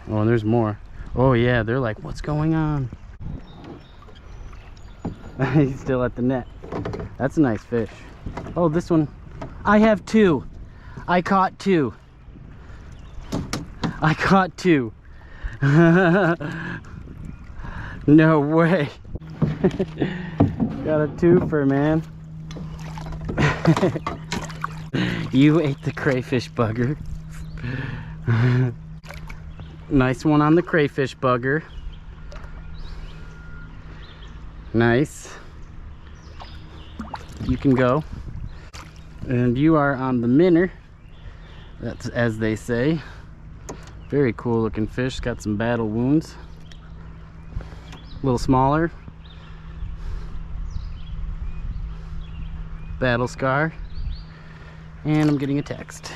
Oh, and there's more. Oh yeah, they're like, what's going on? He's still at the net. That's a nice fish. Oh, this one. I have two. I caught two. I caught two. No way. Got a twofer, man. You ate the crayfish bugger. Nice one on the crayfish bugger. Nice. You can go. And you are on the minnow. That's as they say. Very cool looking fish. Got some battle wounds. A little smaller. Battle scar. And I'm getting a text.